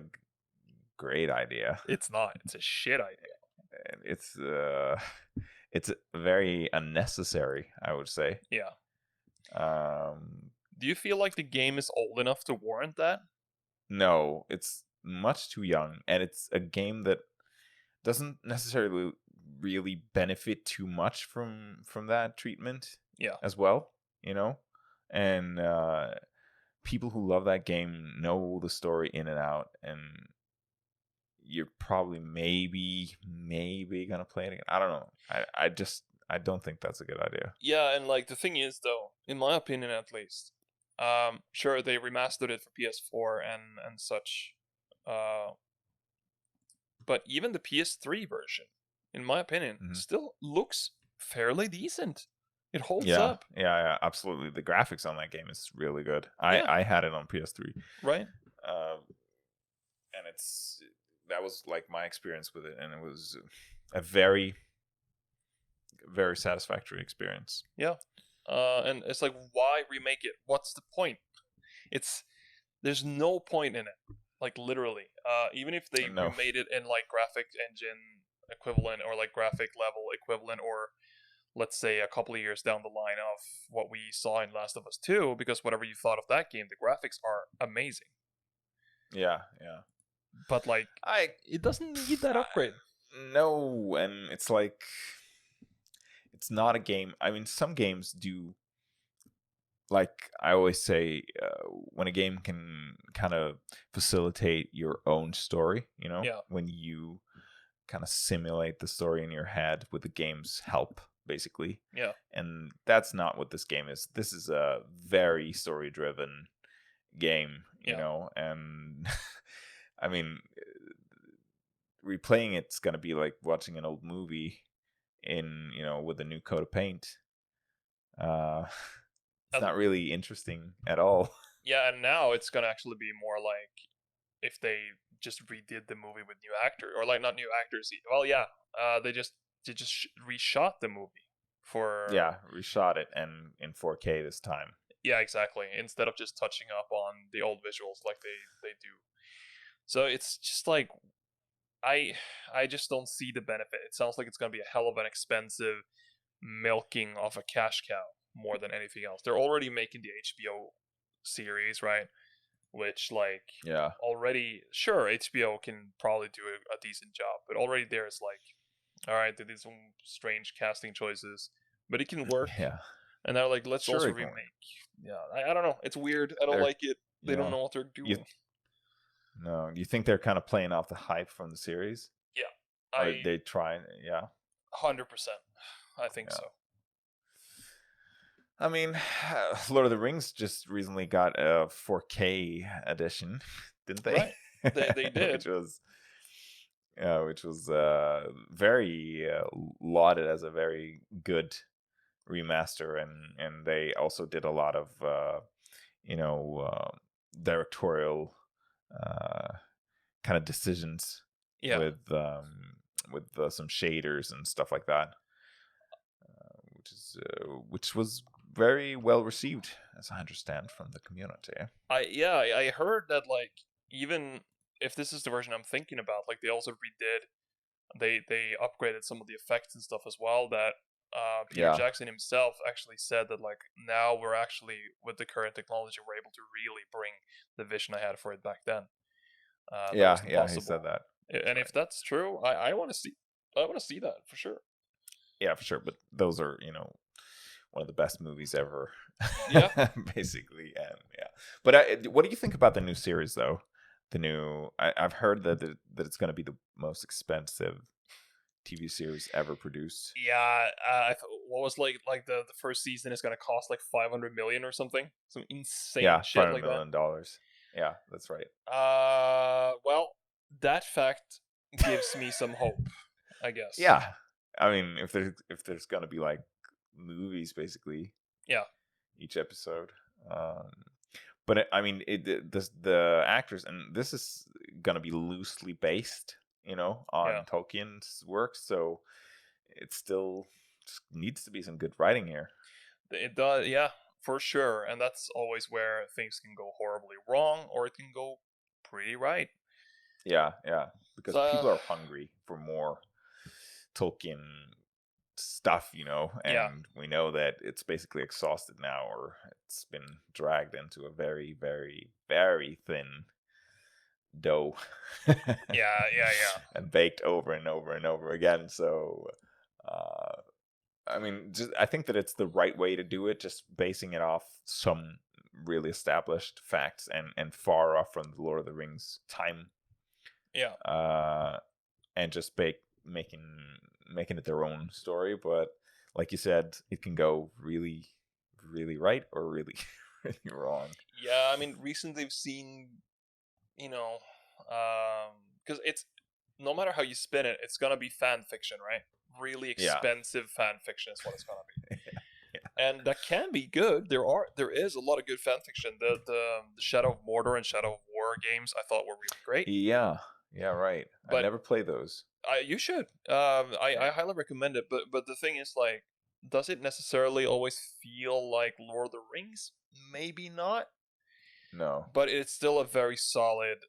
great idea. It's not. It's a shit idea. It's very unnecessary, I would say. Yeah. Um, Do you feel like the game is old enough to warrant that? no, it's much too young, and it's a game that doesn't necessarily really benefit too much from that treatment. Yeah. As well, and people who love that game know the story in and out, and you're probably maybe gonna play it again. I don't know. I don't think that's a good idea. Yeah, and like the thing is though, in my opinion at least, sure they remastered it for PS4 and such, but even the PS3 version, in my opinion, still looks fairly decent. It holds up. Yeah, absolutely. The graphics on that game is really good. Yeah. I had it on PS3, Right? And that was like my experience with it, and it was a very, very satisfactory experience. Yeah. And it's like, why remake it? What's the point? There's no point in it. Like literally. Even if they remade it in like graphic engine equivalent or like graphic level equivalent, or let's say a couple of years down the line of what we saw in Last of Us 2, because whatever you thought of that game, the graphics are amazing. Yeah. But like, it doesn't need that upgrade. No, and it's like, it's not a game. I mean, some games do. Like I always say, when a game can kind of facilitate your own story, when you kind of simulate the story in your head with the game's help, basically. Yeah. And that's not what this game is. This is a very story-driven game, you know, and I mean, replaying it's going to be like watching an old movie with a new coat of paint. It's not really interesting at all. Yeah, and now it's gonna actually be more like if they just redid the movie with new actors, or like not new actors. Well, yeah, they just reshot the movie for reshot it and in 4K this time. Yeah, exactly. Instead of just touching up on the old visuals like they do. So it's just like I just don't see the benefit. It sounds like it's gonna be a hell of an expensive milking of a cash cow more than anything else. They're already making the HBO series, right? Which already, sure, HBO can probably do a decent job, but already there's like, all right, there is some strange casting choices, but it can work. Yeah. And they're like, let's also remake. Yeah, I don't know. It's weird. I don't like it. They don't know what they're doing. No, you think they're kind of playing off the hype from the series? Yeah. They try, 100%. I think so. I mean, Lord of the Rings just recently got a 4K edition, didn't they? Right. They did. which was very lauded as a very good remaster, and they also did a lot of directorial kind of decisions with some shaders and stuff like that, which was very well received, as I understand, from the community. I heard that like even if this is the version I'm thinking about, like they also they upgraded some of the effects and stuff as well. That Peter Jackson himself actually said that like now we're actually, with the current technology, we're able to really bring the vision I had for it back then. He said that. And if that's true, I want to see that for sure. Yeah, for sure. But those are one of the best movies ever. Yeah, basically. And but what do you think about the new series though? I've heard that it's going to be the most expensive TV series ever produced. Yeah, what was like the first season is going to cost like $500 million or something, some insane shit $500 like million. Yeah, that's right. Well, that fact gives me some hope, I guess. Yeah, I mean, if there's going to be like movies, basically. Yeah. Each episode. But I mean, the actors, and this is going to be loosely based, on Tolkien's work, so it still just needs to be some good writing here. It does, yeah, for sure. And that's always where things can go horribly wrong, or it can go pretty right. Yeah, because So, people are hungry for more Tolkien stuff, yeah, and we know that it's basically exhausted now, or it's been dragged into a very, very, very thin dough yeah. and baked over and over and over again. So, I mean, I think that it's the right way to do it, just basing it off some really established facts and far off from the Lord of the Rings time, Yeah. and just making it their own story. But like you said, it can go really, really right or really, really wrong. Yeah, I mean, recently we've seen, you know, because it's no matter how you spin it, it's gonna be fan fiction, right? Really Yeah. expensive fan fiction is what it's gonna be, Yeah. and that can be good. There is a lot of good fan fiction. The Shadow of Mordor and Shadow of War games I thought were really great. Yeah, right. I But never played those. you should. I highly recommend it. But the thing is, like, does it necessarily always feel like Lord of the Rings? Maybe not. No. But it's still a very solid,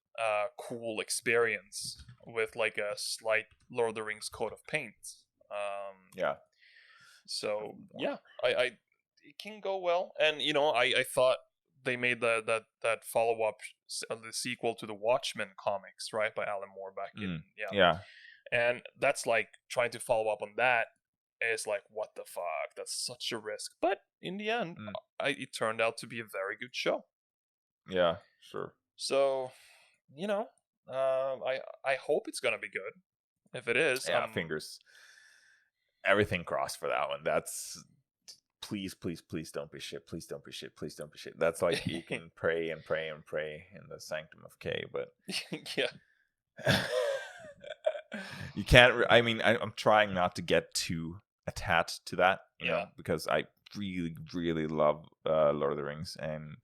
cool experience with like a slight Lord of the Rings coat of paint. Yeah. So yeah, I it can go well, and I thought they made that follow up, the sequel to the Watchmen comics, right, by Alan Moore back in Yeah. and that's like trying to follow up on that is like, what the fuck? That's such a risk, but in the end, it turned out to be a very good show. Yeah, sure. So, I hope it's gonna be good. If it is, Yeah, fingers. Everything crossed for that one. That's please don't be shit. Please don't be shit. Please don't be shit. That's like you can pray and pray and pray in the Sanctum of K, but yeah, you can't. I mean, I'm trying not to get too attached to that, because I really, really love Lord of the Rings, and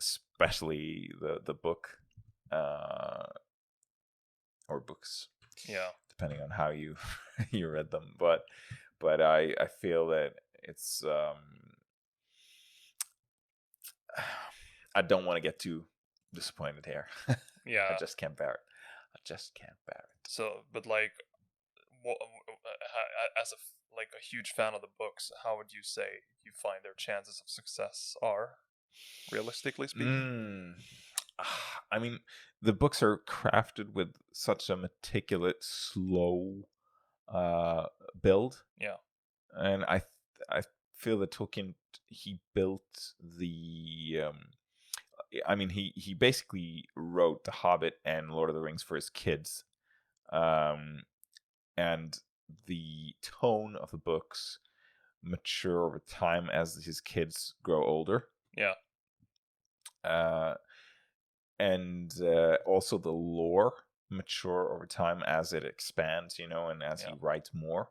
especially the book, or books, depending on how you you read them. But I feel that it's I don't want to get too disappointed here. yeah. I just can't bear it. I just can't bear it. So, but like, as a huge fan of the books, how would you say you find their chances of success are, realistically speaking? I mean, the books are crafted with such a meticulous, slow build. Yeah. And I feel that Tolkien, he built the I mean, he basically wrote The Hobbit and Lord of the Rings for his kids, and the tone of the books mature over time as his kids grow older. Yeah. And also the lore mature over time as it expands, and as he writes more.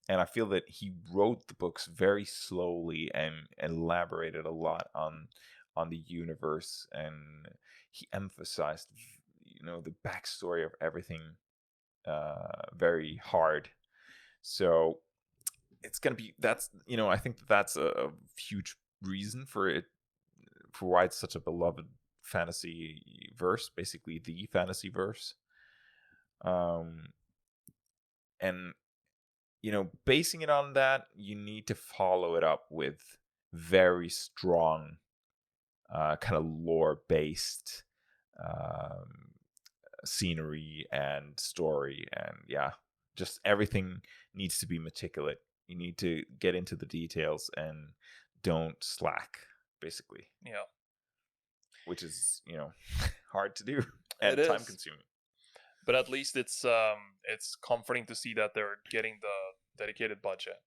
And I feel that he wrote the books very slowly and elaborated a lot on the universe, and he emphasized, the backstory of everything very hard. So it's gonna be I think that's a huge reason for why it's such a beloved fantasy verse, basically the fantasy verse. And basing it on that, you need to follow it up with very strong kind of lore based scenery and story, and just everything needs to be meticulous. You need to get into the details and don't slack, basically. Yeah. Which is, hard to do and time consuming. But at least it's comforting to see that they're getting the dedicated budget.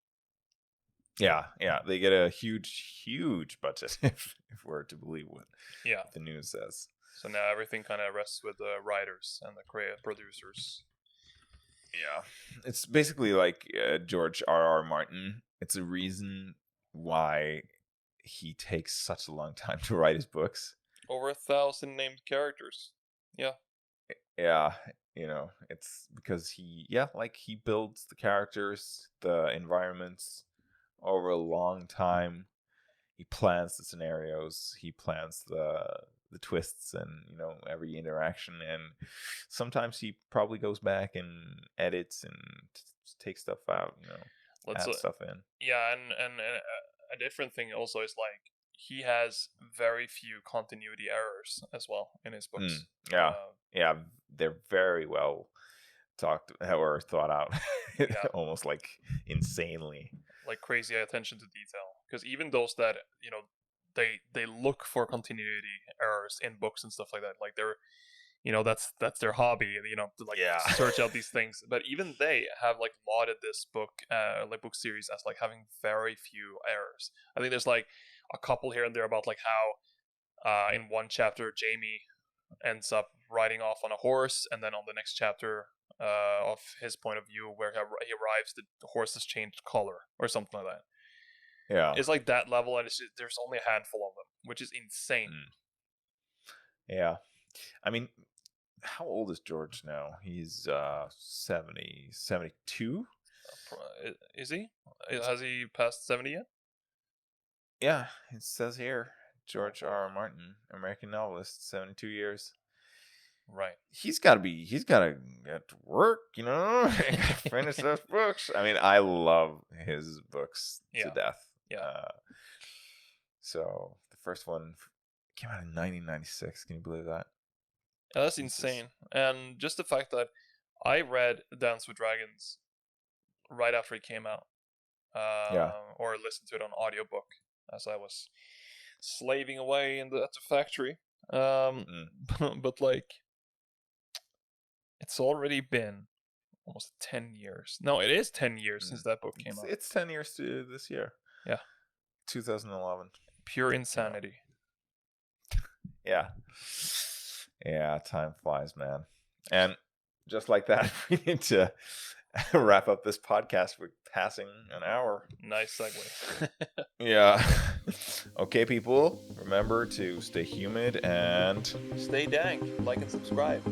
Yeah, they get a huge budget if we're to believe what the news says. So now everything kind of rests with the writers and the creative producers. Yeah, it's basically like George R.R. Martin. It's a reason why he takes such a long time to write his books. Over 1,000 named characters. Yeah. Yeah, it's because he builds the characters, the environments over a long time. plans the scenarios, he plans the twists, and every interaction. And sometimes he probably goes back and edits and takes stuff out, Let's add stuff in. yeah, and a different thing also is like he has very few continuity errors as well in his books. Yeah, they're very well talked or thought out. Yeah. Almost like insanely. Like crazy attention to detail, because even those that they look for continuity errors in books and stuff like that, like they're that's their hobby, to like search out these things. But even they have like lauded this book book series as like having very few errors. I think there's like a couple here and there about like how in one chapter Jamie ends up riding off on a horse, and then on the next chapter of his point of view where he arrives, the horse has changed color or something like that. Yeah, it's like that level, and there's only a handful of them, which is insane. Yeah, I mean, how old is George now? He's 70, 72? Is he? Has he passed 70 yet? Yeah, it says here, George R. R. Martin, American novelist, 72 years. Right. He's got to get to work, finish those books. I mean, I love his books to death. Yeah. So the first one came out in 1996. Can you believe that? Yeah, that's insane. And just the fact that I read Dance with Dragons right after it came out. Or listened to it on audiobook as I was slaving away at the factory. But like, it's already been almost 10 years. No, it is 10 years since that book came out. It's 10 years to this year. Yeah. 2011. Pure insanity. Yeah. Yeah, time flies, man. And just like that, we need to wrap up this podcast. We're passing an hour. Nice segue. Yeah. Okay, people, remember to stay humid and stay dank. Like and subscribe.